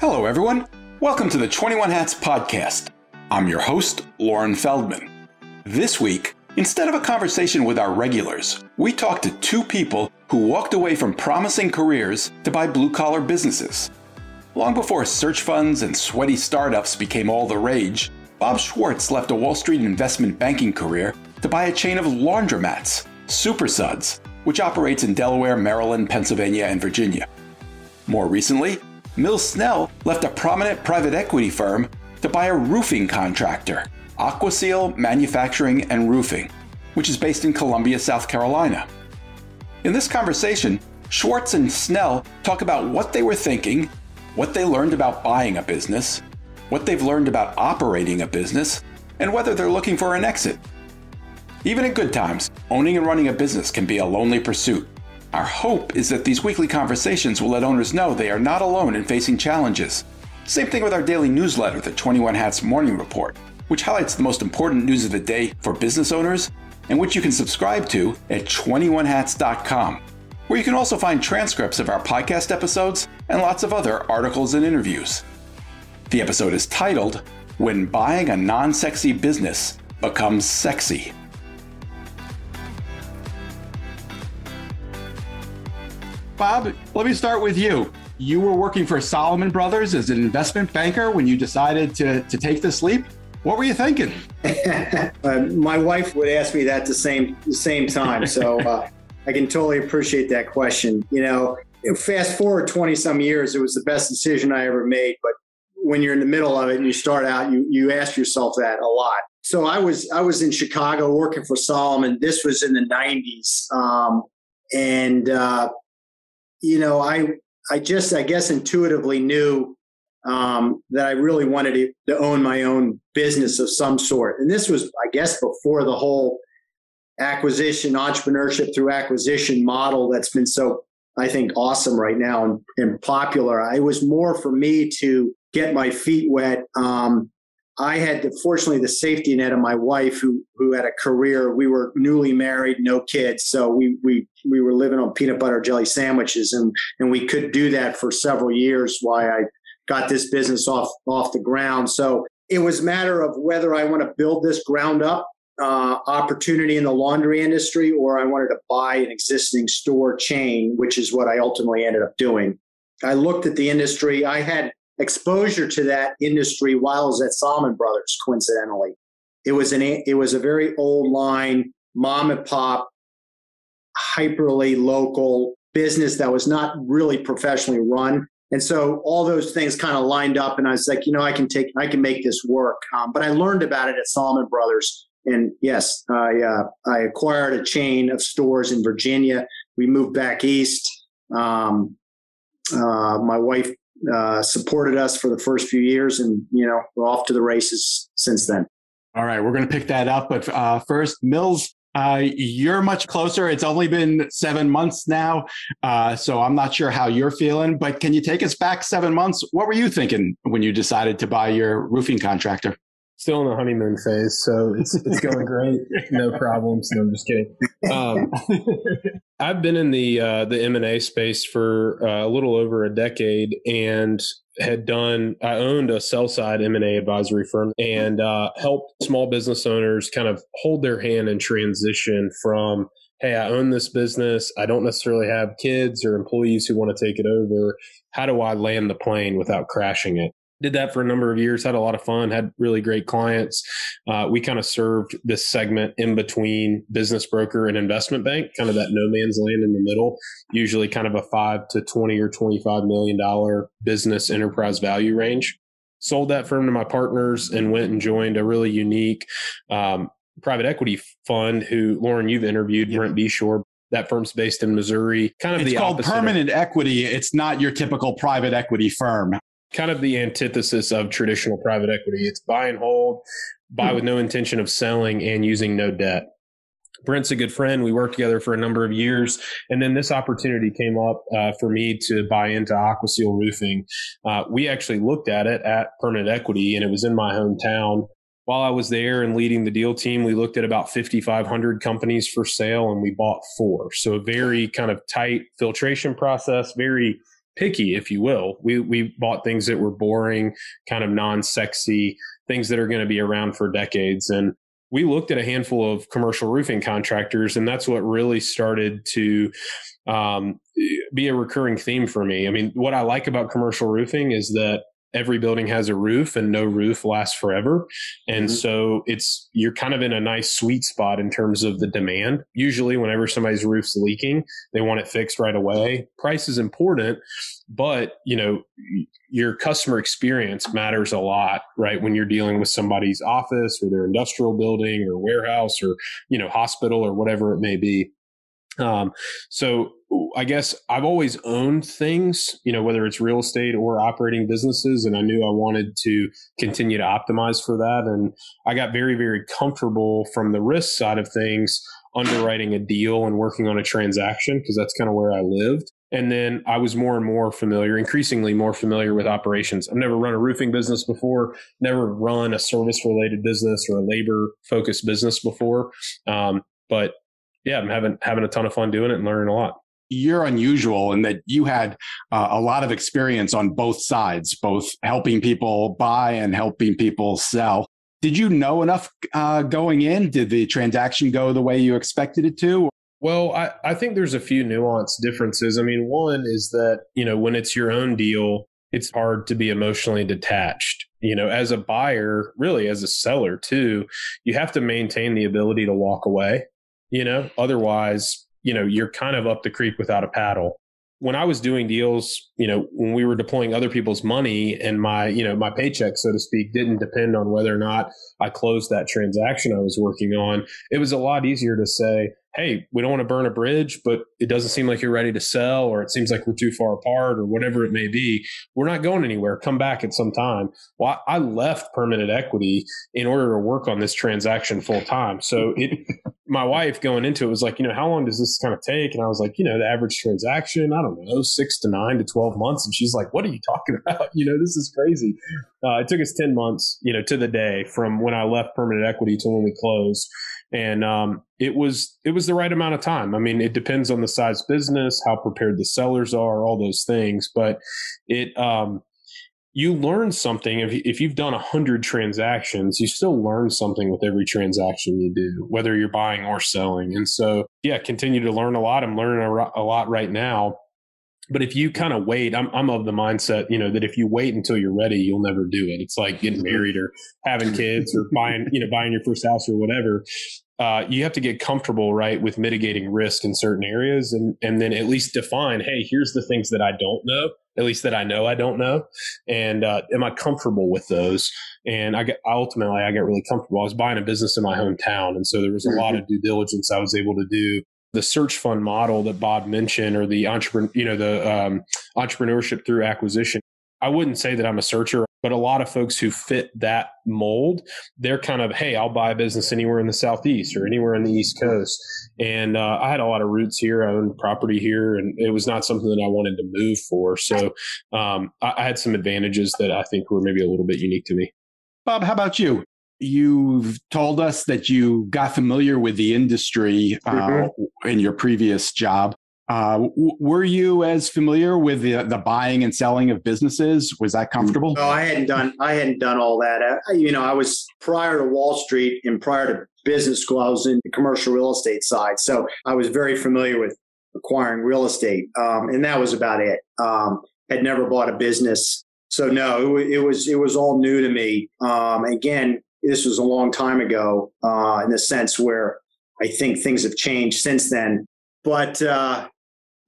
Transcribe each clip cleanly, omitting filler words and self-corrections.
Hello, everyone. Welcome to the 21 Hats podcast. I'm your host, Lauren Feldman. This week, instead of a conversation with our regulars, we talked to two people who walked away from promising careers to buy blue-collar businesses. Long before search funds and sweaty startups became all the rage, Bob Schwartz left a Wall Street investment banking career to buy a chain of laundromats, SuperSuds, which operates in Delaware, Maryland, Pennsylvania, and Virginia. More recently, Snell left a prominent private equity firm to buy a roofing contractor, Aqua Manufacturing and Roofing, which is based in Columbia, South Carolina. In this conversation, Schwartz and Snell talk about what they were thinking, what they learned about buying a business, what they've learned about operating a business, and whether they're looking for an exit. Even in good times, owning and running a business can be a lonely pursuit. Our hope is that these weekly conversations will let owners know they are not alone in facing challenges. Same thing with our daily newsletter, the 21 Hats Morning Report, which highlights the most important news of the day for business owners and which you can subscribe to at 21hats.com, where you can also find transcripts of our podcast episodes and lots of other articles and interviews. The episode is titled, When Buying a Non-Sexy Business Becomes Sexy. Bob, let me start with you. You were working for Salomon Brothers as an investment banker when you decided to take this leap. What were you thinking? My wife would ask me that the same time. So I can totally appreciate that question. You know, fast forward 20 some years, it was the best decision I ever made. But when you're in the middle of it and you start out, you ask yourself that a lot. So I was in Chicago working for Salomon. This was in the 90s. You know, I guess intuitively knew that I really wanted to own my own business of some sort. And this was, I guess, before the whole acquisition, entrepreneurship through acquisition model that's been so, I think, awesome right now and popular. It was more for me to get my feet wet. I had, fortunately, the safety net of my wife who had a career. We were newly married, no kids. So we were living on peanut butter jelly sandwiches and we could do that for several years while I got this business off the ground. So it was a matter of whether I want to build this ground up opportunity in the laundry industry or I wanted to buy an existing store chain, which is what I ultimately ended up doing. I looked at the industry. I had exposure to that industry while I was at Salomon Brothers, coincidentally. It was a very old line, mom and pop, hyperly local business that was not really professionally run. And so all those things kind of lined up and I was like, you know, I can make this work. But I learned about it at Salomon Brothers. And yes, I acquired a chain of stores in Virginia. We moved back east. My wife supported us for the first few years and, you know, we're off to the races since then. All right, we're going to pick that up. But first, Mills, you're much closer. It's only been 7 months now. So I'm not sure how you're feeling, but can you take us back 7 months? What were you thinking when you decided to buy your roofing contractor? Still in the honeymoon phase, so it's going great. No problems. No, I'm just kidding. I've been in the M&A space for a little over a decade and I owned a sell-side M&A advisory firm and helped small business owners kind of hold their hand and transition from, hey, I own this business. I don't necessarily have kids or employees who want to take it over. How do I land the plane without crashing it? Did that for a number of years, had a lot of fun, had really great clients. We kind of served this segment in between business broker and investment bank, kind of that no man's land in the middle, usually kind of a $5 to $20 or $25 million business enterprise value range. Sold that firm to my partners and went and joined a really unique private equity fund who, Lauren, you've interviewed, Brent Beshore. That firm's based in Missouri. It's called Permanent Equity. It's not your typical private equity firm. Kind of the antithesis of traditional private equity. It's buy and hold, buy with no intention of selling and using no debt. Brent's a good friend. We worked together for a number of years. And then this opportunity came up for me to buy into Aqua Roofing. We actually looked at it at Permanent Equity and it was in my hometown. While I was there and leading the deal team, we looked at about 5,500 companies for sale and we bought 4. So a very kind of tight filtration process, very picky, if you will. We bought things that were boring, kind of non-sexy, things that are going to be around for decades. And we looked at a handful of commercial roofing contractors, and that's what really started to be a recurring theme for me. I mean, what I like about commercial roofing is that every building has a roof and no roof lasts forever. And so you're kind of in a nice sweet spot in terms of the demand. Usually whenever somebody's roof's leaking, they want it fixed right away. Price is important, but your customer experience matters a lot, right? When you're dealing with somebody's office or their industrial building or warehouse or, hospital or whatever it may be. So I guess I've always owned things, whether it's real estate or operating businesses. And I knew I wanted to continue to optimize for that. And I got very, very comfortable from the risk side of things, underwriting a deal and working on a transaction, because that's kind of where I lived. And then I was more and more increasingly more familiar with operations. I've never run a roofing business before, never run a service related business or a labor focused business before. But yeah, I'm having a ton of fun doing it and learning a lot. You're unusual in that you had a lot of experience on both sides, both helping people buy and helping people sell. Did you know enough going in? Did the transaction go the way you expected it to? Well, I think there's a few nuanced differences. I mean, one is that, when it's your own deal, it's hard to be emotionally detached. As a buyer, really as a seller too, you have to maintain the ability to walk away. Otherwise, you're kind of up the creek without a paddle. When I was doing deals, when we were deploying other people's money and my paycheck, so to speak, didn't depend on whether or not I closed that transaction I was working on, it was a lot easier to say, hey, we don't want to burn a bridge, but it doesn't seem like you're ready to sell, or it seems like we're too far apart, or whatever it may be. We're not going anywhere. Come back at some time. Well, I left Permanent Equity in order to work on this transaction full time. So my wife going into it was like, how long does this kind of take? And I was like, the average transaction, I don't know, 6 to 9 to 12 months. And she's like, what are you talking about? This is crazy. It took us 10 months, to the day from when I left Permanent Equity to when we closed. And it was the right amount of time. I mean, it depends on the size business, how prepared the sellers are, all those things. But you learn something. If you've done 100 transactions, you still learn something with every transaction you do, whether you're buying or selling. And so, yeah, continue to learn a lot. I'm learning a lot right now. But if you kind of wait, I'm of the mindset, that if you wait until you're ready, you'll never do it. It's like getting married or having kids or buying your first house or whatever. You have to get comfortable, right, with mitigating risk in certain areas, and then at least define, hey, here's the things that I don't know, at least that I know I don't know, and am I comfortable with those? And I got really comfortable. I was buying a business in my hometown, and so there was a lot of due diligence I was able to do. The search fund model that Bob mentioned, or the entrepreneurship through acquisition. I wouldn't say that I'm a searcher, but a lot of folks who fit that mold, they're kind of, hey, I'll buy a business anywhere in the Southeast or anywhere in the East Coast. And I had a lot of roots here. I owned property here, and it was not something that I wanted to move for. So I had some advantages that I think were maybe a little bit unique to me. Bob, how about you? You've told us that you got familiar with the industry in your previous job. Were you as familiar with the buying and selling of businesses? Was that comfortable? No, I hadn't done all that. I was prior to Wall Street and prior to business school, I was in the commercial real estate side. So I was very familiar with acquiring real estate. And that was about it. Had never bought a business. So no, it was all new to me. Again, this was a long time ago, in the sense where I think things have changed since then. But,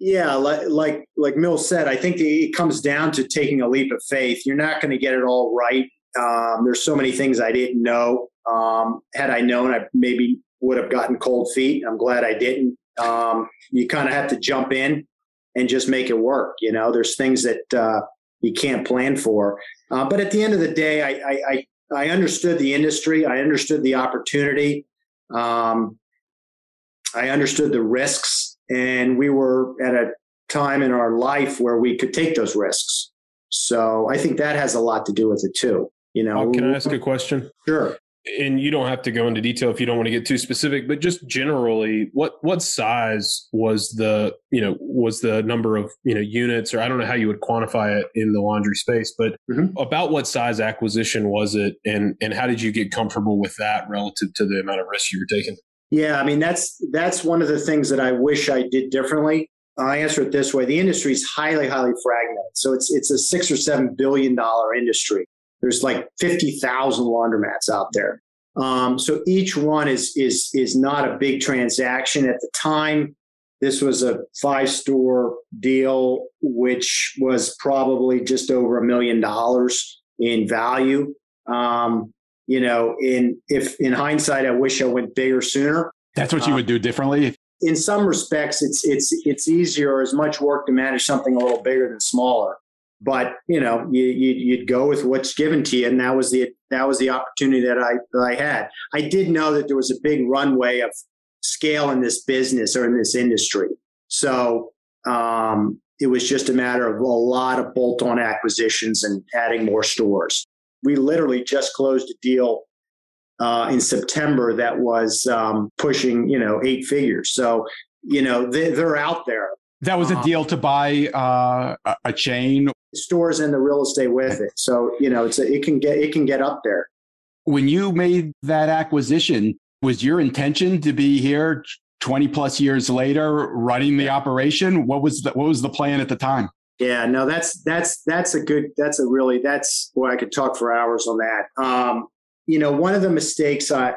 yeah, like Mill said, I think it comes down to taking a leap of faith. You're not going to get it all right. There's so many things I didn't know. Had I known, I maybe would have gotten cold feet. I'm glad I didn't. You kind of have to jump in and just make it work. There's things that you can't plan for. But at the end of the day, I understood the industry. I understood the opportunity. I understood the risks. And we were at a time in our life where we could take those risks. So I think that has a lot to do with it too. Can I ask a question? Sure. and you don't have to go into detail if you don't want to get too specific, but just generally, what size was the number of, units, or I don't know how you would quantify it in the laundry space, but about what size acquisition was it, and how did you get comfortable with that relative to the amount of risk you were taking? Yeah, I mean, that's one of the things that I wish I did differently. I'll answer it this way. The industry is highly, highly fragmented. So it's a $6 or $7 billion industry. There's like 50,000 laundromats out there. So each one is not a big transaction. At the time, this was a 5-store deal, which was probably just over $1 million in value. If in hindsight, I wish I went bigger sooner. That's what you would do differently? In some respects, it's easier, as much work to manage something a little bigger than smaller. But you'd go with what's given to you, and that was the opportunity that I had. I did know that there was a big runway of scale in this business or in this industry, so it was just a matter of a lot of bolt-on acquisitions and adding more stores. We literally just closed a deal in September that was pushing 8 figures. So they're out there. That was a deal to buy a chain. Stores and the real estate with it. So, it can get up there. When you made that acquisition, was your intention to be here 20 plus years later running the operation? What was the plan at the time? Yeah, no, that's boy, I could talk for hours on that. One of the mistakes I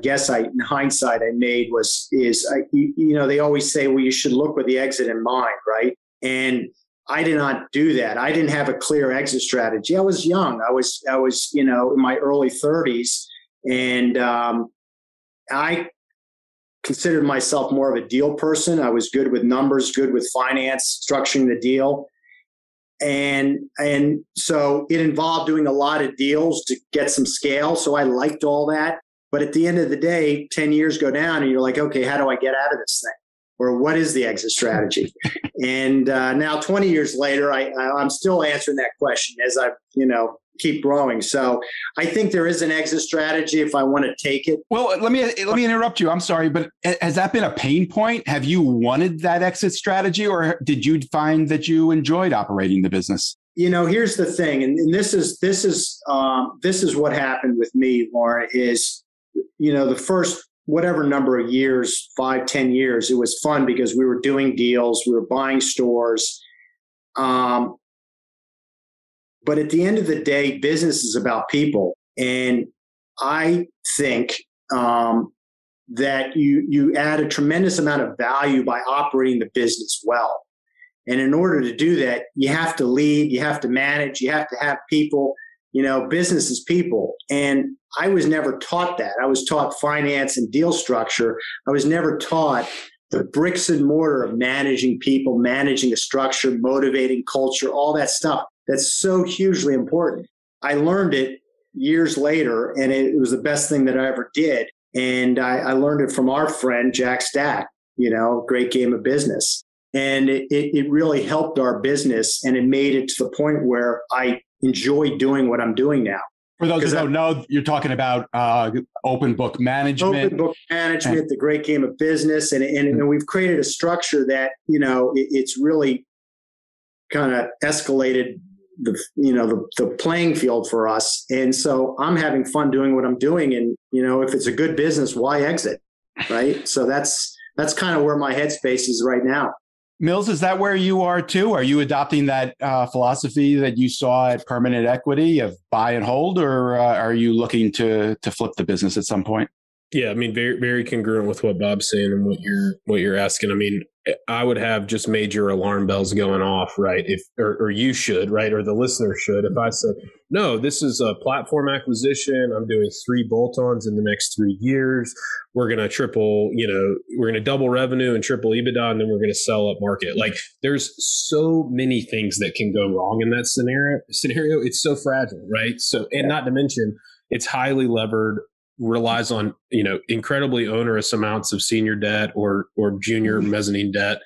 guess in hindsight I made they always say, well, you should look with the exit in mind, right? And I did not do that. I didn't have a clear exit strategy. I was young. I was in my early 30s, and I considered myself more of a deal person. I was good with numbers, good with finance, structuring the deal. And so it involved doing a lot of deals to get some scale. So I liked all that. But at the end of the day, 10 years go down and you're like, okay, how do I get out of this thing? Or what is the exit strategy? And now 20 years later, I'm still answering that question as I, keep growing. So I think there is an exit strategy if I want to take it. Well, let me interrupt you. I'm sorry, but has that been a pain point? Have you wanted that exit strategy, or did you find that you enjoyed operating the business? Here's the thing, and this is what happened with me, Lauren, is, the first whatever number of years, 5, 10 years, it was fun because we were doing deals, we were buying stores. But at the end of the day, business is about people. And I think that you add a tremendous amount of value by operating the business well. And in order to do that, you have to lead, you have to manage, you have to have people. Business is people. And I was never taught that. I was taught finance and deal structure. I was never taught the bricks and mortar of managing people, managing a structure, motivating culture, all that stuff. That's so hugely important. I learned it years later, and it was the best thing that I ever did. And I learned it from our friend, Jack Stack, Great Game of Business. And it really helped our business, and it made it to the point where I enjoy doing what I'm doing now. For those who don't know, you're talking about open book management. Open book management, the Great Game of Business. And we've created a structure that, it's really kind of escalated the playing field for us. And so I'm having fun doing what I'm doing. And, if it's a good business, why exit? Right. So that's kind of where my headspace is right now. Mills, is that where you are too? Are you adopting that philosophy that you saw at Permanent Equity of buy and hold, or are you looking to flip the business at some point? Yeah, I mean, very, very congruent with what Bob's saying and what you're asking. I mean, I would have just major alarm bells going off, right? Or you should, right? Or the listener should. If I said, no, this is a platform acquisition. I'm doing 3 bolt-ons in the next 3 years. We're going to triple, we're going to double revenue and triple EBITDA, and then we're going to sell up market. Like, there's so many things that can go wrong in that scenario. It's so fragile, right? So, and not to mention, it's highly levered. relies on, incredibly onerous amounts of senior debt or junior mezzanine debt.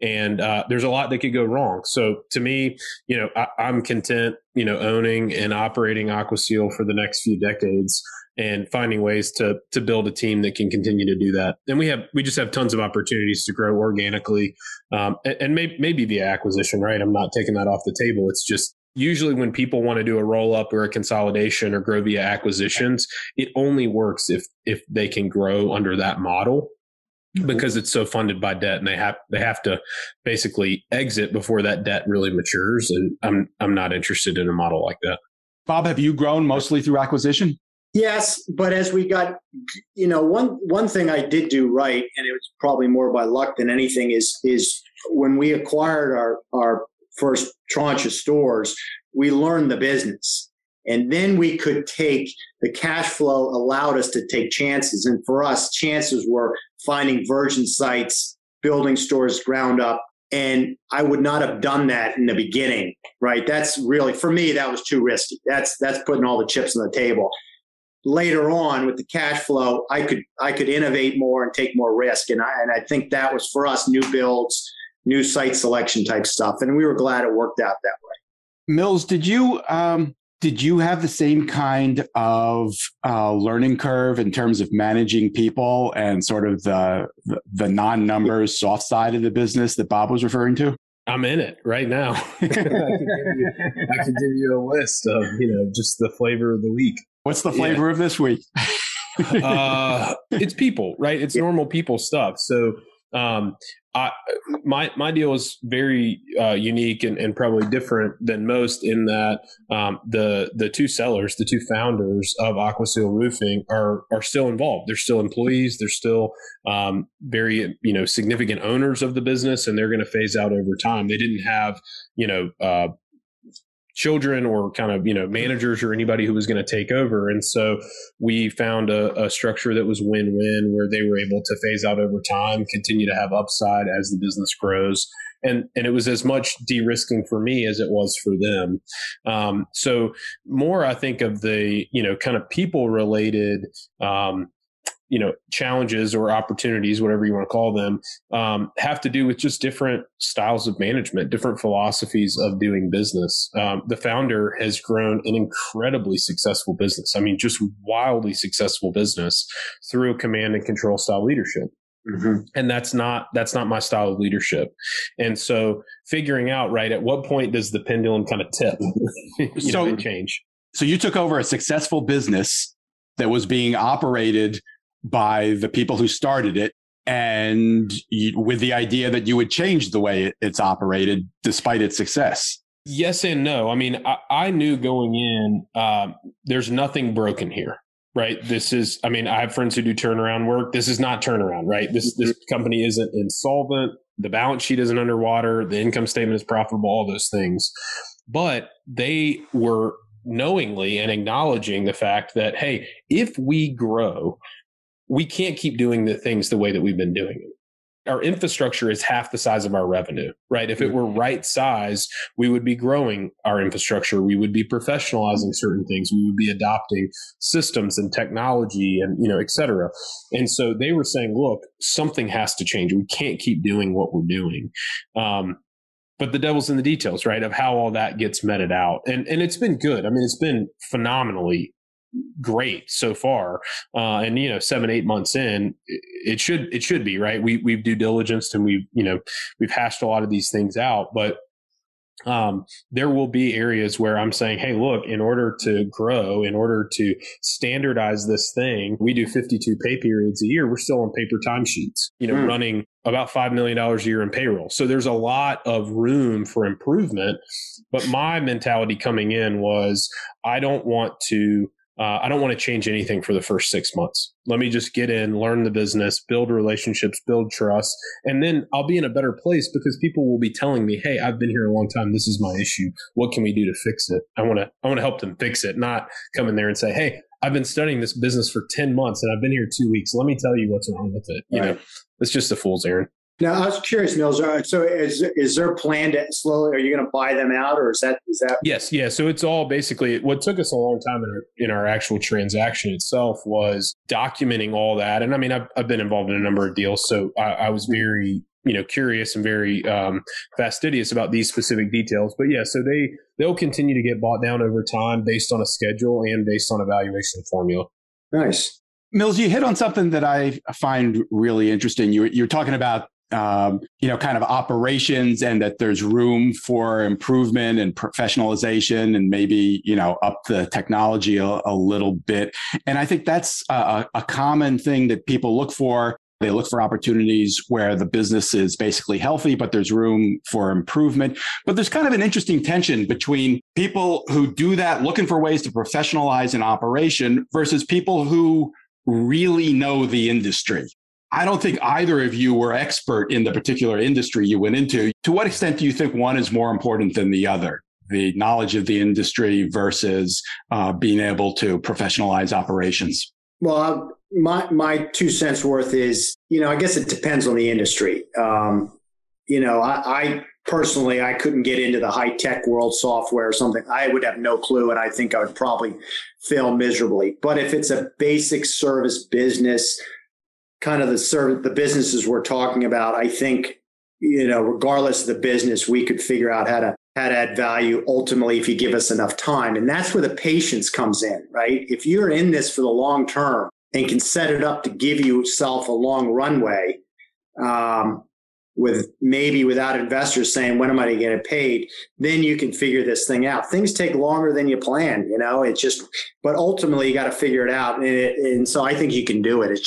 And there's a lot that could go wrong. So to me, I'm content, owning and operating AquaSeal for the next few decades and finding ways to build a team that can continue to do that. And we just have tons of opportunities to grow organically, and maybe via acquisition, right? I'm not taking that off the table. It's just usually when people want to do a roll up or a consolidation or grow via acquisitions, it only works if they can grow under that model, because it's so funded by debt, and they have to basically exit before that debt really matures. And I'm not interested in a model like that. Bob, have you grown mostly through acquisition? Yes, but as we got, one thing I did do right, and it was probably more by luck than anything, is when we acquired our first tranche of stores, we learned the business. And then we could the cash flow allowed us to take chances. And for us, chances were finding virgin sites, building stores ground up. And I would not have done that in the beginning, right? That's really, for me, that was too risky. That's putting all the chips on the table. Later on with the cash flow, I could innovate more and take more risk. And I think that was for us, new builds, new site selection type stuff. And we were glad it worked out that way. Mills, did you have the same kind of learning curve in terms of managing people and sort of the non-numbers soft side of the business that Bob was referring to? I'm in it right now. I can give you a list of, just the flavor of the week. What's the flavor of this week? It's people, right? It's normal people stuff. So my deal is very unique and probably different than most in that the two sellers, the two founders of AquaSeal Roofing are still involved. They're still employees. They're still very significant owners of the business, and they're going to phase out over time. They didn't have children or kind of, managers or anybody who was going to take over. And so we found a structure that was win-win, where they were able to phase out over time, continue to have upside as the business grows. And it was as much de-risking for me as it was for them. So more, I think, of the, kind of people related, challenges or opportunities, whatever you want to call them, have to do with just different styles of management, different philosophies of doing business. The founder has grown an incredibly successful business. I mean, just wildly successful business through command and control style leadership. Mm-hmm. And that's not my style of leadership. And so figuring out, right, at what point does the pendulum kind of tip, and change? So you took over a successful business that was being operated by the people who started it, and with the idea that you would change the way it's operated despite its success. Yes and no. I mean, I knew going in, there's nothing broken here, right? I have friends who do turnaround work. This is not turnaround, right? This company isn't insolvent. The balance sheet isn't underwater. The income statement is profitable, all those things. But they were knowingly and acknowledging the fact that, hey, if we grow, we can't keep doing the things the way that we've been doing it. Our infrastructure is half the size of our revenue, right? If it were right size, we would be growing our infrastructure. We would be professionalizing certain things. We would be adopting systems and technology and, et cetera. And so they were saying, look, something has to change. We can't keep doing what we're doing. But the devil's in the details, right? Of how all that gets meted out. And it's been good. I mean, it's been phenomenally great so far. And 7-8 months in, it should be, right. We've due diligence and we've hashed a lot of these things out, but there will be areas where I'm saying, hey, look, in order to grow, in order to standardize this thing, we do 52 pay periods a year. We're still on paper timesheets, running about $5 million a year in payroll. So there's a lot of room for improvement. But my mentality coming in was, I don't want to change anything for the first 6 months. Let me just get in, learn the business, build relationships, build trust, and then I'll be in a better place because people will be telling me, hey, I've been here a long time. This is my issue. What can we do to fix it? I want to help them fix it, not come in there and say, hey, I've been studying this business for 10 months and I've been here 2 weeks. Let me tell you what's wrong with it. Right. It's just a fool's errand. Now, I was curious, Mills. So, is there a plan to slowly? Are you going to buy them out, or is that? Yes, yeah. So it's all basically what took us a long time in our actual transaction itself was documenting all that. And I mean, I've been involved in a number of deals, so I was very curious and very fastidious about these specific details. But yeah, so they'll continue to get bought down over time based on a schedule and based on a valuation formula. Nice. Mills, you hit on something that I find really interesting. You're talking about kind of operations and that there's room for improvement and professionalization and maybe, up the technology a little bit. And I think that's a common thing that people look for. They look for opportunities where the business is basically healthy, but there's room for improvement. But there's kind of an interesting tension between people who do that, looking for ways to professionalize an operation versus people who really know the industry. I don't think either of you were expert in the particular industry you went into. To what extent do you think one is more important than the other? The knowledge of the industry versus being able to professionalize operations? Well, my 2 cents worth is, I guess it depends on the industry. I personally, I couldn't get into the high tech world, software or something. I would have no clue. And I think I would probably fail miserably. But if it's a basic service business, kind of the businesses we're talking about, I think, regardless of the business, we could figure out how to add value ultimately if you give us enough time. And that's where the patience comes in, right? If you're in this for the long term and can set it up to give yourself a long runway, without investors saying, when am I going to get paid? Then you can figure this thing out. Things take longer than you planned, but ultimately you got to figure it out. And so I think you can do it.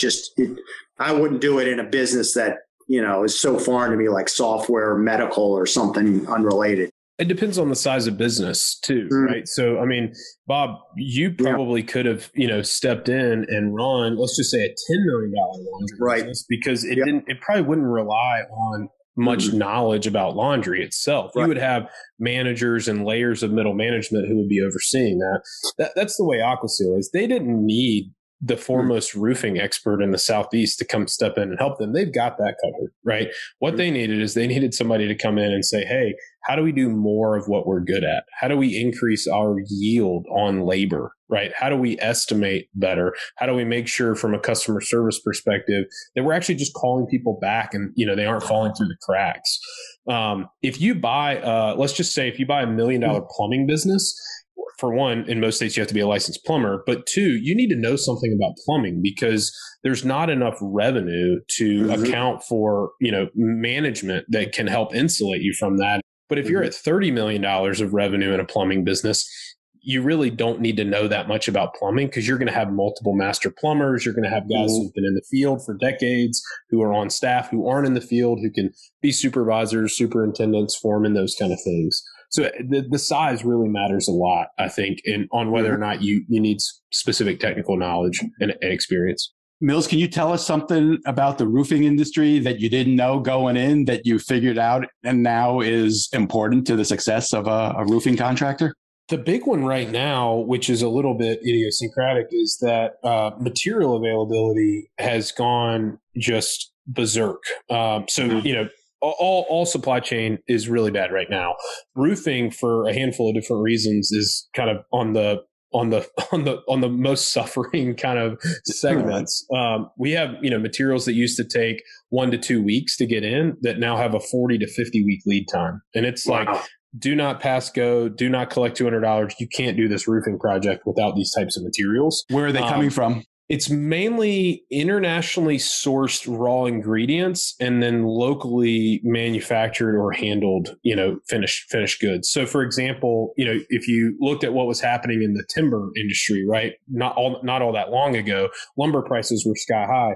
I wouldn't do it in a business that, is so foreign to me, like software or medical or something unrelated. It depends on the size of business too, right? So, I mean, Bob, you probably could have, stepped in and run, let's just say a $10 million laundry business, because it probably wouldn't rely on much knowledge about laundry itself. Right. You would have managers and layers of middle management who would be overseeing that. That's the way Aqua is. They didn't need the foremost roofing expert in the Southeast to come step in and help them. They've got that covered, right? What they needed is they needed somebody to come in and say, hey, how do we do more of what we're good at? How do we increase our yield on labor, right? How do we estimate better? How do we make sure from a customer service perspective that we're actually just calling people back and, they aren't falling through the cracks? If you buy, let's just say if you buy $1 million plumbing business, for one, in most states, you have to be a licensed plumber. But two, you need to know something about plumbing because there's not enough revenue to account for, management that can help insulate you from that. But if you're at $30 million of revenue in a plumbing business, you really don't need to know that much about plumbing because you're going to have multiple master plumbers. You're going to have guys who've been in the field for decades, who are on staff, who aren't in the field, who can be supervisors, superintendents, foremen, those kind of things. So the size really matters a lot, I think, on whether or not you need specific technical knowledge and experience. Mills, can you tell us something about the roofing industry that you didn't know going in that you figured out and now is important to the success of a roofing contractor? The big one right now, which is a little bit idiosyncratic, is that material availability has gone just berserk. All supply chain is really bad right now. Roofing, for a handful of different reasons, is kind of on the most suffering kind of segments. We have materials that used to take 1 to 2 weeks to get in that now have a 40 to 50 week lead time, and it's like, do not pass go, do not collect $200. You can't do this roofing project without these types of materials. Where are they coming from? It's mainly internationally sourced raw ingredients and then locally manufactured or handled, finished goods. So, for example, if you looked at what was happening in the timber industry, right, not all that long ago, lumber prices were sky high.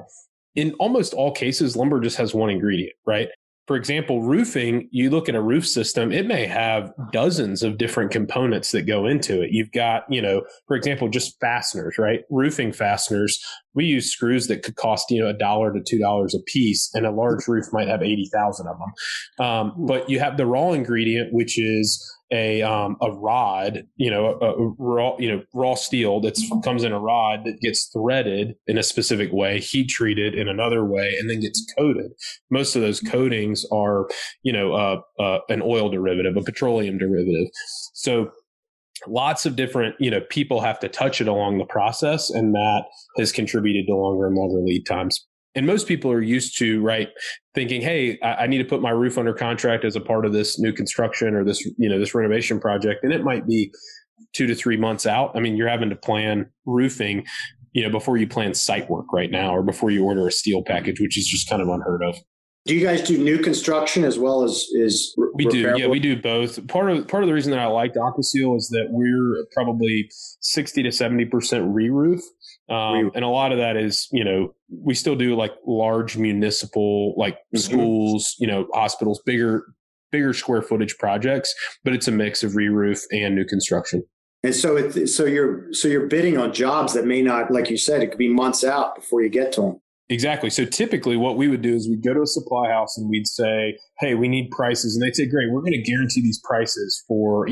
In almost all cases, lumber just has one ingredient, right? For example, roofing, you look at a roof system, it may have dozens of different components that go into it. You've got, for example, just fasteners, right? Roofing fasteners. We use screws that could cost, $1 to $2 a piece, and a large roof might have 80,000 of them. But you have the raw ingredient, which is a rod, raw steel that comes in a rod that gets threaded in a specific way, heat treated in another way, and then gets coated. Most of those coatings are, an oil derivative, a petroleum derivative. So lots of different, people have to touch it along the process, and that has contributed to longer and longer lead times. And most people are used to, thinking, hey, I need to put my roof under contract as a part of this new construction or this, this renovation project. And it might be 2 to 3 months out. I mean, you're having to plan roofing, before you plan site work right now, or before you order a steel package, which is just kind of unheard of. Do you guys do new construction as well as we do? Yeah, we do both. Part of the reason that I liked AquaSeal is that we're probably 60 to 70% re-roof. And a lot of that is, we still do like large municipal, like schools, hospitals, bigger square footage projects, but it's a mix of re-roof and new construction. And so you're bidding on jobs that may not, like you said, it could be months out before you get to them. Exactly. So typically what we would do is we'd go to a supply house and we'd say, hey, we need prices. And they'd say, great, we're going to guarantee these prices for,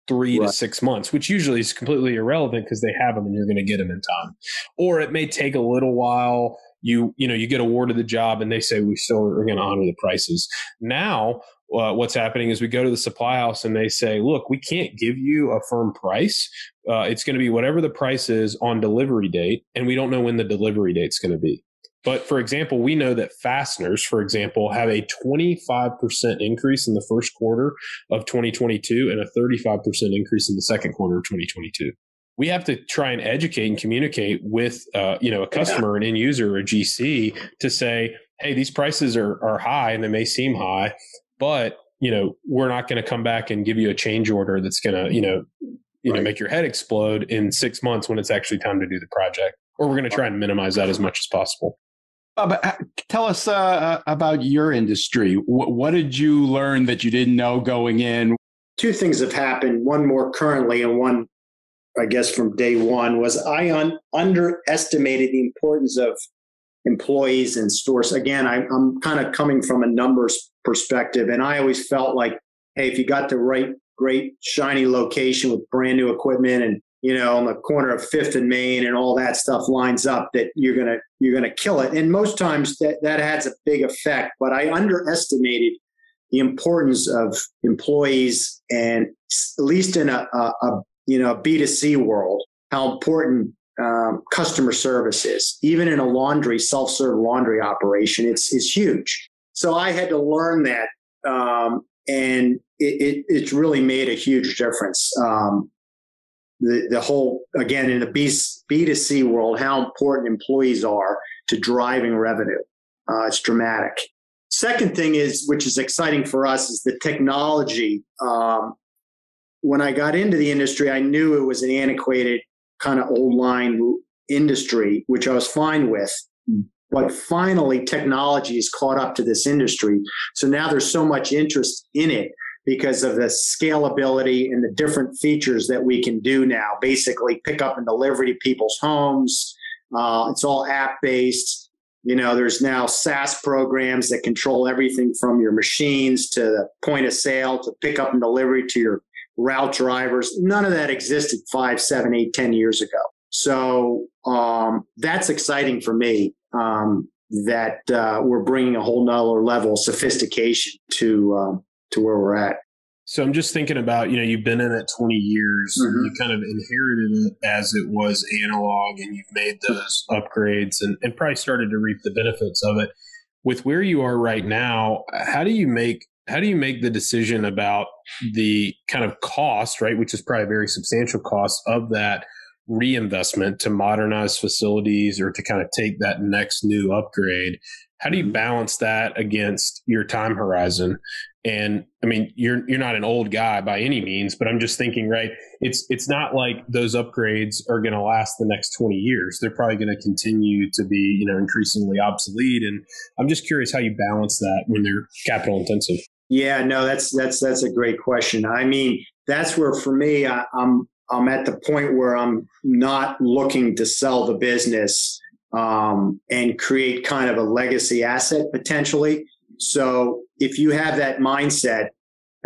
3 to 6 months, which usually is completely irrelevant because they have them and you're going to get them in time. Or it may take a little while. You get awarded the job and they say, we still are going to honor the prices. Now, what's happening is we go to the supply house and they say, look, we can't give you a firm price. It's going to be whatever the price is on delivery date. And we don't know when the delivery date's going to be. But for example, we know that fasteners, for example, have a 25% increase in the first quarter of 2022 and a 35% increase in the second quarter of 2022. We have to try and educate and communicate with, a customer, an end user, a GC to say, hey, these prices are high and they may seem high, but, we're not going to come back and give you a change order that's going to, make your head explode in 6 months when it's actually time to do the project. Or we're going to try and minimize that as much as possible. But tell us about your industry. What did you learn that you didn't know going in? 2 things have happened, one more currently and one, I guess, from day one, was I underestimated the importance of employees in stores. Again, I'm kind of coming from a numbers perspective, and I always felt like, hey, if you got the right, great, shiny location with brand new equipment and on the corner of 5th and Main and all that stuff lines up, that you're gonna kill it. And most times that has a big effect. But I underestimated the importance of employees, and at least in a B2C world, how important customer service is. Even in a self-serve laundry operation, it's huge. So I had to learn that, and it's really made a huge difference. The whole, again, in the B2C world, how important employees are to driving revenue. It's dramatic. Second thing is, which is exciting for us, is the technology. When I got into the industry, I knew it was an antiquated kind of old line industry, which I was fine with. But finally, technology has caught up to this industry. So now there's so much interest in it, because of the scalability and the different features that we can do now. Basically, pick up and delivery to people's homes. It's all app-based. There's now SaaS programs that control everything from your machines to the point of sale to pick up and delivery to your route drivers. None of that existed 5, 7, 8, 10 years ago. So that's exciting for me, that we're bringing a whole nother level of sophistication to where we're at. So I'm just thinking about, you've been in it 20 years, you kind of inherited it as it was analog, and you've made those upgrades and probably started to reap the benefits of it. With where you are right now, how do you make the decision about the kind of cost, right, which is probably a very substantial cost of that reinvestment to modernize facilities or to kind of take that next new upgrade? How do you balance that against your time horizon? And I mean, you're not an old guy by any means, but I'm just thinking, right, it's not like those upgrades are going to last the next 20 years. They're probably going to continue to be, increasingly obsolete. And I'm just curious how you balance that when they're capital intensive. Yeah, no, that's a great question. I mean, that's where for me, I'm at the point where I'm not looking to sell the business and create kind of a legacy asset potentially. So if you have that mindset,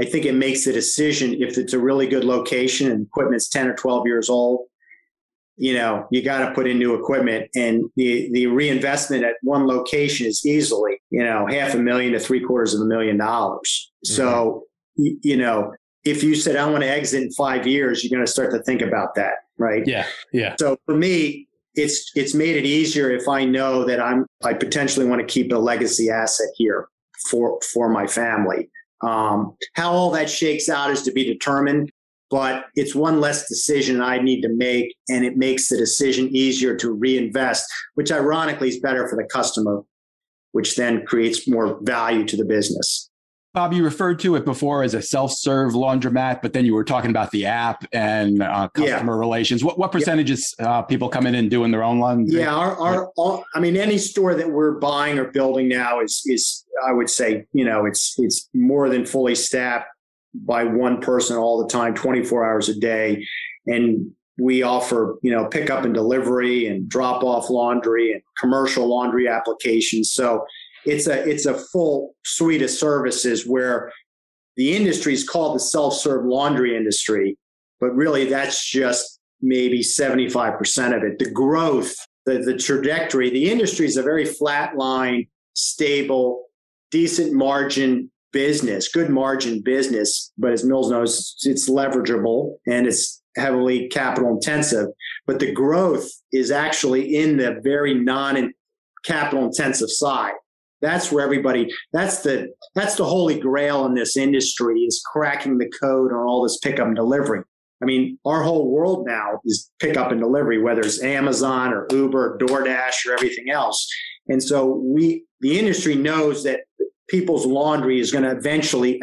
I think it makes a decision if it's a really good location and equipment's 10 or 12 years old. You got to put in new equipment, and the reinvestment at one location is easily, $500,000 to $750,000. Mm-hmm. So, if you said, I want to exit in 5 years, you're going to start to think about that. Right. Yeah. Yeah. So for me, it's made it easier if I know that I potentially want to keep a legacy asset here for my family. How all that shakes out is to be determined. But it's one less decision I need to make, and it makes the decision easier to reinvest, which ironically is better for the customer, which then creates more value to the business. Bob, you referred to it before as a self-serve laundromat, but then you were talking about the app and customer relations. What percentages people come in and doing their own laundry? Yeah, any store that we're buying or building now is I would say, it's more than fully staffed by one person all the time, 24 hours a day. And we offer, pickup and delivery and drop off laundry and commercial laundry applications. So it's a full suite of services where the industry is called the self-serve laundry industry, but really that's just maybe 75% of it. The growth, the trajectory, the industry is a very flat line, stable, decent margin business, good margin business, but as Mills knows, it's leverageable and it's heavily capital intensive. But the growth is actually in the very non-capital intensive side. That's where that's the holy grail in this industry, is cracking the code on all this pickup and delivery. I mean, our whole world now is pickup and delivery, whether it's Amazon or Uber, or DoorDash, or everything else. And so the industry knows that people's laundry is going to eventually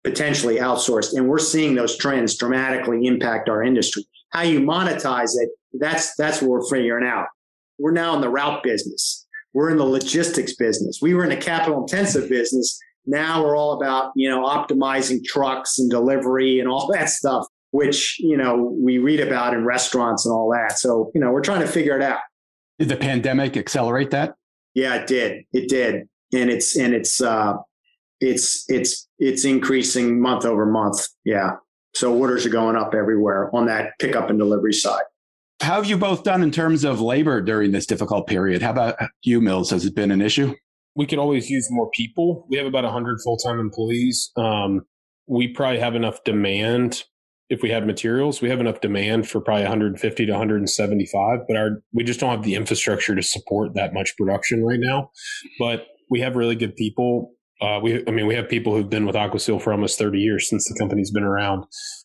potentially outsourced. And we're seeing those trends dramatically impact our industry. How you monetize it, that's what we're figuring out. We're now in the route business. We're in the logistics business. We were in a capital intensive business. Now we're all about, optimizing trucks and delivery and all that stuff, which, we read about in restaurants and all that. So, we're trying to figure it out. Did the pandemic accelerate that? Yeah, it did. It did. And it's increasing month over month. Yeah. So orders are going up everywhere on that pickup and delivery side. How have you both done in terms of labor during this difficult period? How about you, Mills? Has it been an issue? We could always use more people. We have about 100 full-time employees. We probably have enough demand. If we had materials, we have enough demand for probably 150 to 175, but we just don't have the infrastructure to support that much production right now. But we have really good people. We have people who've been with Aqua for almost 30 years since the company's been around.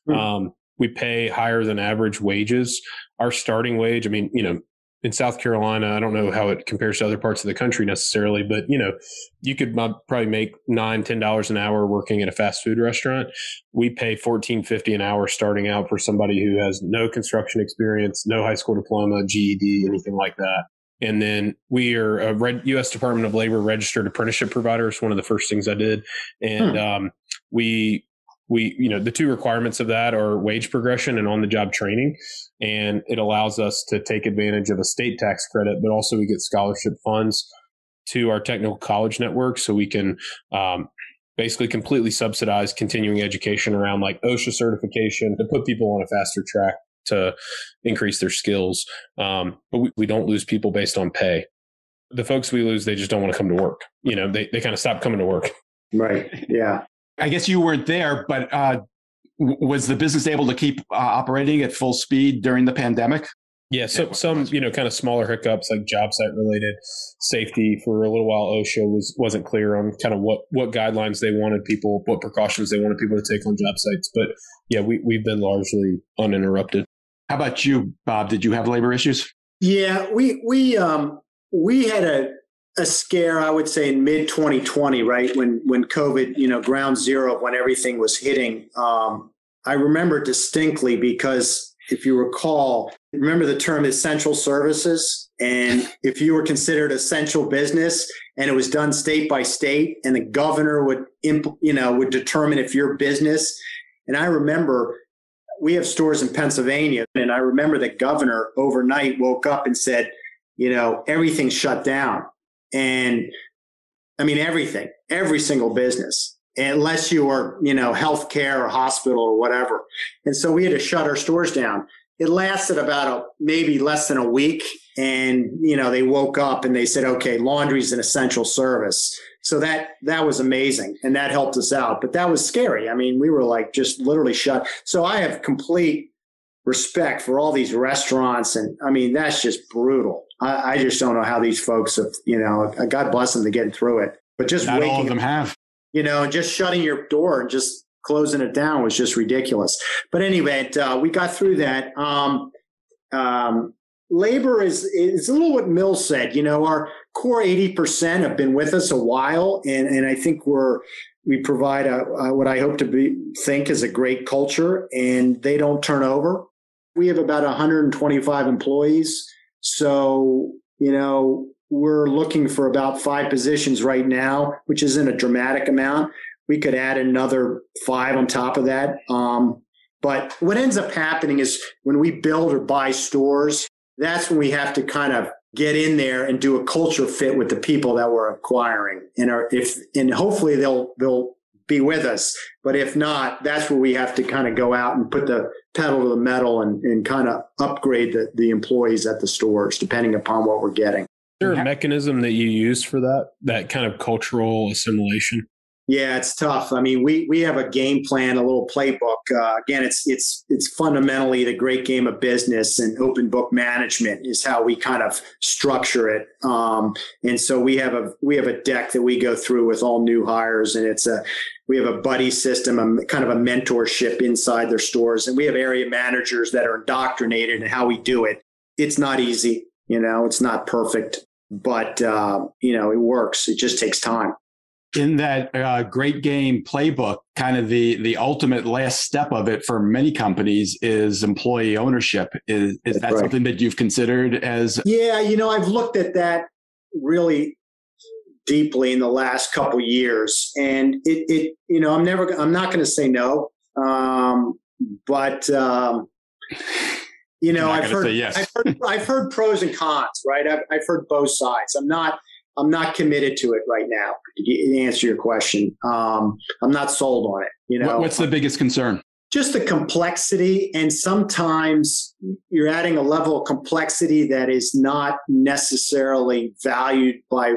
Mm-hmm. We pay higher than average wages. Our starting wage, in South Carolina, I don't know how it compares to other parts of the country necessarily, but you could probably make $9, $10 an hour working at a fast food restaurant. We pay $14.50 an hour starting out for somebody who has no construction experience, no high school diploma, GED, anything like that. And then we are a U.S. Department of Labor registered apprenticeship provider. It's one of the first things I did. And we the two requirements of that are wage progression and on-the-job training. And it allows us to take advantage of a state tax credit, but also we get scholarship funds to our technical college network. So we can basically completely subsidize continuing education around like OSHA certification to put people on a faster track to increase their skills. But we don't lose people based on pay. The folks we lose, they just don't want to come to work. They kind of stop coming to work. Right. Yeah. I guess you weren't there, but was the business able to keep operating at full speed during the pandemic? Yeah. So some, kind of smaller hiccups like job site related safety for a little while. OSHA wasn't clear on kind of what guidelines they wanted people, what precautions they wanted people to take on job sites. But yeah, we've been largely uninterrupted. How about you, Bob? Did you have labor issues? Yeah, we had a scare, I would say, in mid 2020, right when COVID, ground zero of when everything was hitting. I remember distinctly because if you recall, remember the term essential services, and if you were considered essential business and it was done state by state, and the governor would determine if your business. And I remember we have stores in Pennsylvania, and I remember the governor overnight woke up and said, everything's shut down. And everything, every single business. unless you were, healthcare or hospital or whatever. And so we had to shut our stores down. It lasted about maybe less than a week. And, they woke up and they said, okay, laundry is an essential service. So that was amazing. And that helped us out. But that was scary. I mean, we were like just literally shut. So I have complete respect for all these restaurants. And I mean, that's just brutal. I just don't know how these folks have, God bless them to get through it. But just not waking all of them have. And just shutting your door and just closing it down was just ridiculous. But anyway, we got through that. Labor is a little what Mills said. Our core 80% have been with us a while, and I think we provide what I hope to think is a great culture, and they don't turn over. We have about 125 employees, so we're looking for about 5 positions right now, which isn't a dramatic amount. We could add another 5 on top of that. But what ends up happening is when we build or buy stores, that's when we have to kind of get in there and do a culture fit with the people that we're acquiring. And hopefully they'll be with us. But if not, that's where we have to kind of go out and put the pedal to the metal and kind of upgrade the employees at the stores, depending upon what we're getting. Is there a mechanism that you use for that kind of cultural assimilation? Yeah, it's tough. I mean, we have a game plan, a little playbook. Again, it's fundamentally the great game of business, and open book management is how we kind of structure it. And so we have a deck that we go through with all new hires, and we have a buddy system, kind of a mentorship inside their stores, and we have area managers that are indoctrinated in how we do it. It's not easy, it's not perfect, but it works. It just takes time. In that great game playbook, kind of the ultimate last step of it for many companies is employee ownership. Is that right? Something that you've considered as? Yeah, I've looked at that really deeply in the last couple of years, and I'm not going to say no, but I've heard yes. I've heard pros and cons, right? I've heard both sides. I'm not committed to it right now, to answer your question. I'm not sold on it. What's the biggest concern? Just the complexity. And sometimes you're adding a level of complexity that is not necessarily valued by,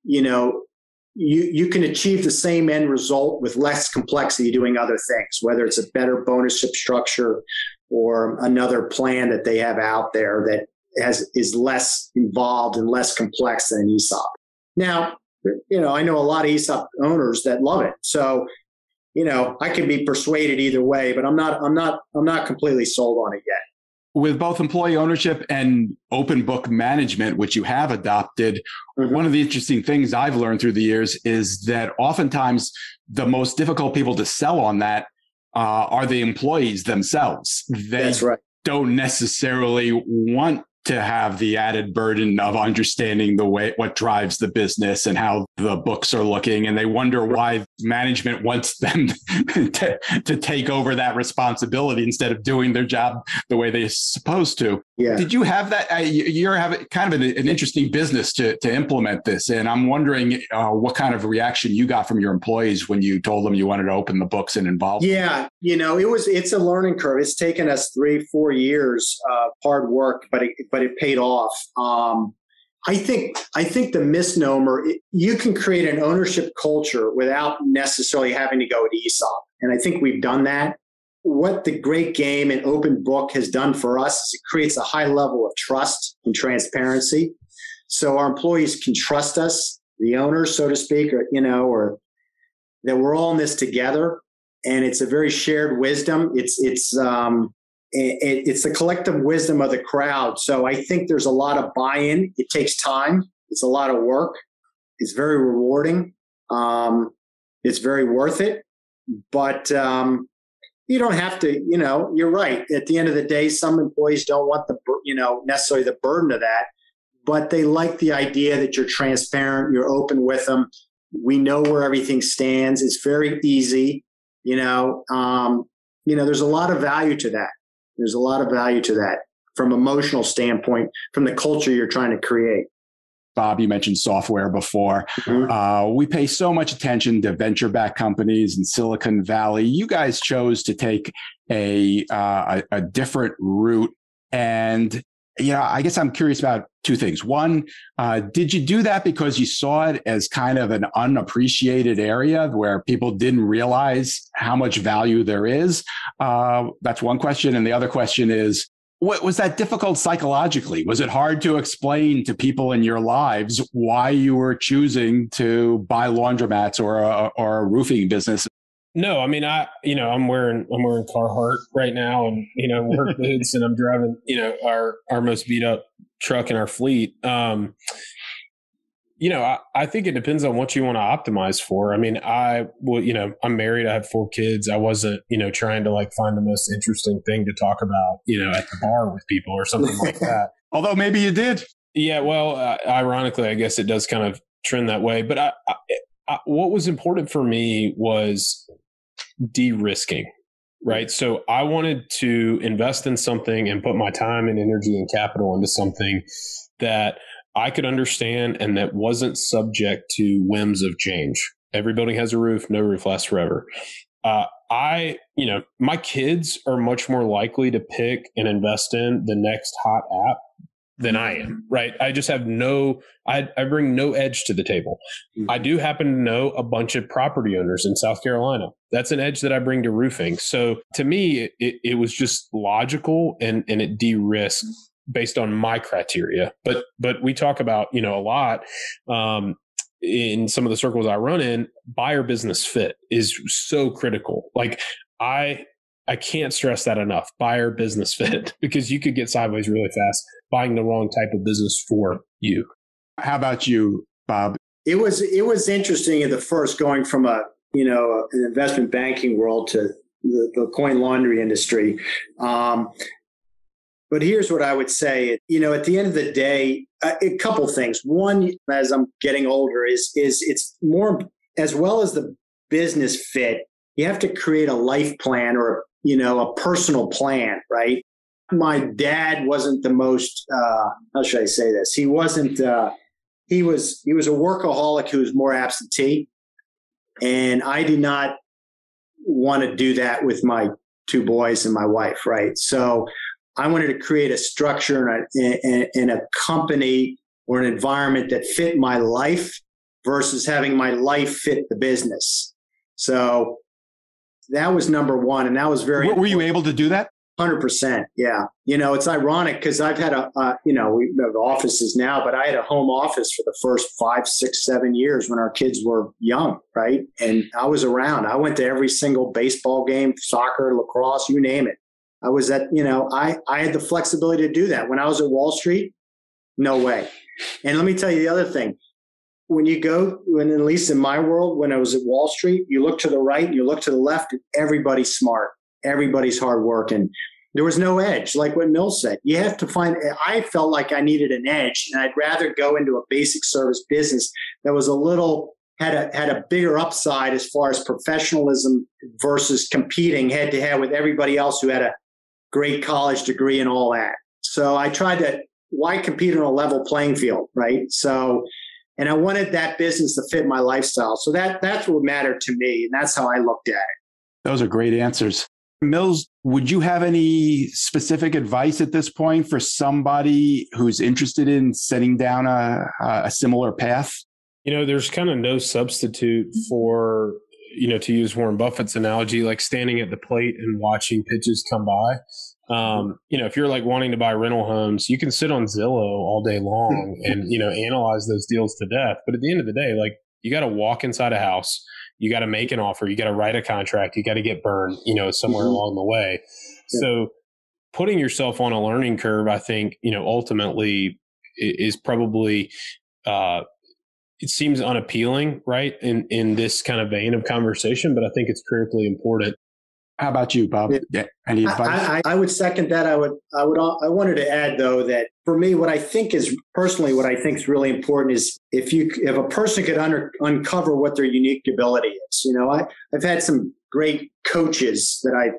you can achieve the same end result with less complexity doing other things, whether it's a better bonus structure or another plan that they have out there that is less involved and less complex than an ESOP. Now, I know a lot of ESOP owners that love it. So, I can be persuaded either way, but I'm not completely sold on it yet. With both employee ownership and open book management, which you have adopted, one of the interesting things I've learned through the years is that oftentimes the most difficult people to sell on that are the employees themselves. That's right. Don't necessarily want to have the added burden of understanding what drives the business and how the books are looking. And they wonder why management wants them to take over that responsibility instead of doing their job the way they're supposed to. Yeah. Did you have that? You're having kind of an interesting business to implement this. And I'm wondering what kind of reaction you got from your employees when you told them you wanted to open the books and involve them. Yeah. It's a learning curve. It's taken us 3-4 years of hard work, but it paid off. I think the misnomer, you can create an ownership culture without necessarily having to go to ESOP. And I think we've done that. What the great game and open book has done for us is it creates a high level of trust and transparency. So our employees can trust us, the owners, so to speak, or that we're all in this together. And it's a very shared wisdom. It's the collective wisdom of the crowd. So I think there's a lot of buy-in. It takes time. It's a lot of work. It's very rewarding. It's very worth it. But you don't have to, you're right. At the end of the day, some employees don't want necessarily the burden of that, but they like the idea that you're transparent, you're open with them. We know where everything stands. It's very easy. There's a lot of value to that. There's a lot of value to that from emotional standpoint, from the culture you're trying to create. Bob, you mentioned software before. We pay so much attention to venture-backed companies in Silicon Valley. You guys chose to take a different route. And, I guess I'm curious about two things. One, did you do that because you saw it as kind of an unappreciated area where people didn't realize how much value there is? That's one question. And the other question is, what was that difficult psychologically? Was it hard to explain to people in your lives why you were choosing to buy laundromats or a roofing business? No, I mean, I'm wearing Carhartt right now, and work boots, and I'm driving our most beat up truck in our fleet. I think it depends on what you want to optimize for. I mean, I'm married. I have 4 kids. I wasn't, trying to find the most interesting thing to talk about, at the bar with people or something like that. Although maybe you did. Yeah. Well, ironically, I guess it does kind of trend that way. But I what was important for me was de-risking, right? So I wanted to invest in something and put my time and energy and capital into something that I could understand and that wasn't subject to whims of change. Every building has a roof, no roof lasts forever. My kids are much more likely to pick and invest in the next hot app than I am, right? I just have I bring no edge to the table. I do happen to know a bunch of property owners in South Carolina. That's an edge that I bring to roofing. So to me, it was just logical and it de-risked based on my criteria. But we talk about, a lot in some of the circles I run in, buyer business fit is so critical. I can't stress that enough. Buyer business fit, because you could get sideways really fast buying the wrong type of business for you. How about you, Bob? It was interesting at the first, going from an investment banking world to the coin laundry industry. But here's what I would say. At the end of the day, a couple things. One, as I'm getting older, is it's more, as well as the business fit, you have to create a life plan or a personal plan, right? My dad wasn't the most, how should I say this? He wasn't, he was a workaholic who was more absentee. And I did not want to do that with my 2 boys and my wife, right? So I wanted to create a structure and a company or an environment that fit my life versus having my life fit the business. So that was number one. And that was very Were you able to do that? 100%. Yeah. It's ironic because I've had we have offices now, but I had a home office for the first 5, 6, 7 years when our kids were young. Right. And I was around. I went to every single baseball game, soccer, lacrosse, you name it. I was at, I had the flexibility to do that. When I was at Wall Street, no way. And let me tell you the other thing. At least in my world, when I was at Wall Street, you look to the right and you look to the left, and everybody's smart. Everybody's hardworking. There was no edge, like what Mills said. You have to I felt like I needed an edge, and I'd rather go into a basic service business that was had a bigger upside as far as professionalism versus competing head to head with everybody else who had a great college degree and all that. So I tried why compete on a level playing field, right? So, and I wanted that business to fit my lifestyle. So that's what mattered to me. And that's how I looked at it. Those are great answers. Mills, would you have any specific advice at this point for somebody who's interested in setting down a similar path? There's kind of no substitute for, to use Warren Buffett's analogy, like standing at the plate and watching pitches come by. If you're wanting to buy rental homes, you can sit on Zillow all day long and, analyze those deals to death. But at the end of the day, you got to walk inside a house. You got to make an offer. You got to write a contract. You got to get burned, somewhere along the way. Yeah. So putting yourself on a learning curve, I think, ultimately is probably, it seems unappealing, right? In this kind of vein of conversation, but I think it's critically important. How about you, Bob? Yeah. Any advice? I would second that. I wanted to add though, that for me, what I think is really important is if a person could uncover what their unique ability is. I've had some great coaches that I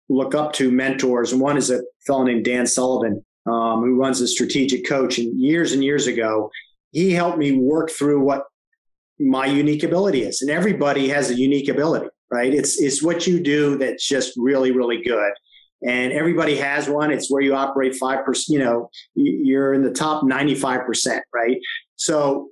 look up to, mentors, and one is a fellow named Dan Sullivan, who runs a strategic coach. And years ago, he helped me work through what my unique ability is. And everybody has a unique ability, right? It's what you do that's just really, really good. And everybody has one. It's where you operate 5%, you're in the top 95%, right? So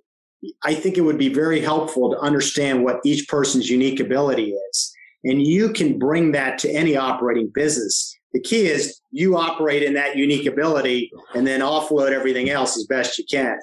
I think it would be very helpful to understand what each person's unique ability is. And you can bring that to any operating business. The key is you operate in that unique ability and then offload everything else as best you can.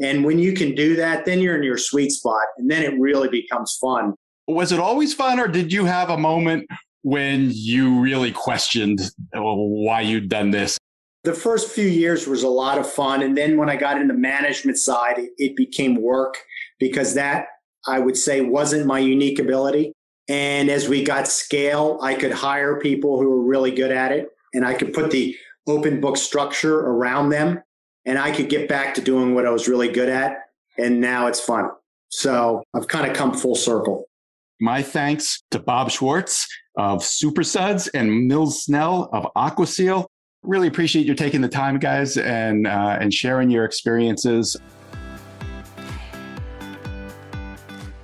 And when you can do that, then you're in your sweet spot, and then it really becomes fun. Was it always fun, or did you have a moment when you really questioned why you'd done this? The first few years was a lot of fun. And then when I got into management side, it became work, because that, I would say, wasn't my unique ability. And as we got scale, I could hire people who were really good at it, and I could put the open book structure around them, and I could get back to doing what I was really good at. And now it's fun. So I've kind of come full circle. My thanks to Bob Schwartz of SuperSuds and Mills Snell of Aqua. Really appreciate you taking the time, guys, and sharing your experiences.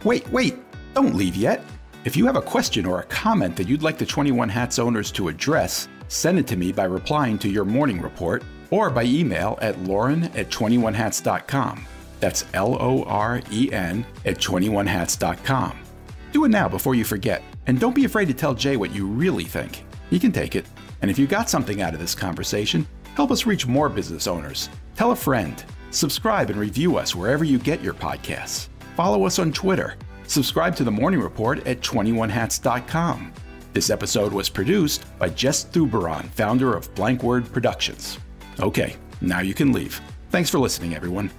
Wait, don't leave yet. If you have a question or a comment that you'd like the 21 Hats owners to address, send it to me by replying to your morning report or by email at lauren@21hats.com. That's LOREN @21hats.com. Do it now before you forget. And don't be afraid to tell Jay what you really think. He can take it. And if you got something out of this conversation, help us reach more business owners. Tell a friend. Subscribe and review us wherever you get your podcasts. Follow us on Twitter. Subscribe to the Morning Report at 21hats.com. This episode was produced by Jess Thuberon, founder of Blank Word Productions. Okay, now you can leave. Thanks for listening, everyone.